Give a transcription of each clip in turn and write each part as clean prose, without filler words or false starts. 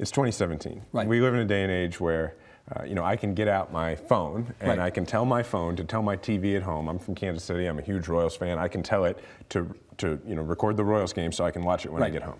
It's 2017. Right. We live in a day and age where I can get out my phone and I can tell my phone to tell my TV at home. I'm from Kansas City. I'm a huge Royals fan. I can tell it to record the Royals game so I can watch it when I get home.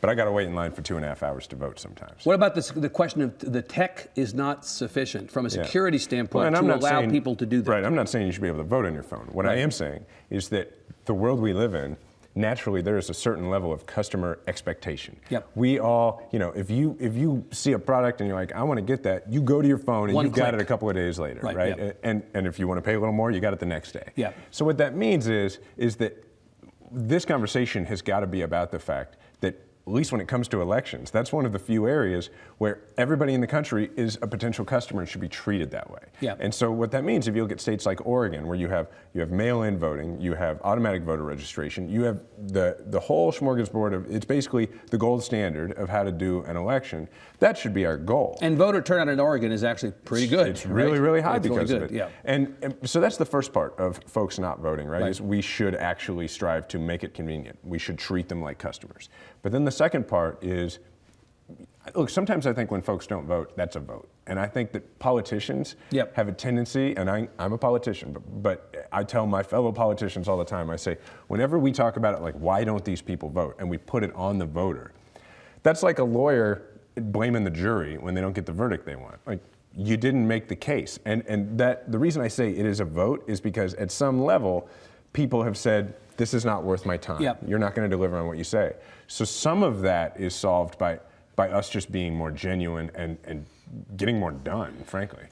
But I got to wait in line for 2.5 hours to vote sometimes. What about the question of the tech is not sufficient from a security standpoint to allow people to do that? Right. I'm not saying you should be able to vote on your phone. What I am saying is that the world we live in, naturally, there is a certain level of customer expectation. Yep. We all, if you see a product and you're like, I want to get that, you go to your phone and you've got it a couple of days later, right? Yep. And if you want to pay a little more, you got it the next day. Yep. So what that means is that this conversation has got to be about the fact that, at least when it comes to elections, that's one of the few areas where everybody in the country is a potential customer and should be treated that way. Yeah. And so what that means, if you look at states like Oregon, where you have mail-in voting, you have automatic voter registration, you have the whole smorgasbord of, it's basically the gold standard of how to do an election. That should be our goal. And voter turnout in Oregon is actually pretty good. It's really, really high because of it. Yeah. And so that's the first part of folks not voting, right? Is we should actually strive to make it convenient. We should treat them like customers. But then the second part is, look, sometimes I think when folks don't vote, that's a vote. And I think that politicians have a tendency, and I'm a politician, but I tell my fellow politicians all the time, I say, whenever we talk about it, like, why don't these people vote? And we put it on the voter. That's like a lawyer blaming the jury when they don't get the verdict they want. Like, you didn't make the case. And that the reason I say it is a vote is because at some level, people have said, this is not worth my time. Yep. You're not going to deliver on what you say. So some of that is solved by us just being more genuine and getting more done, frankly.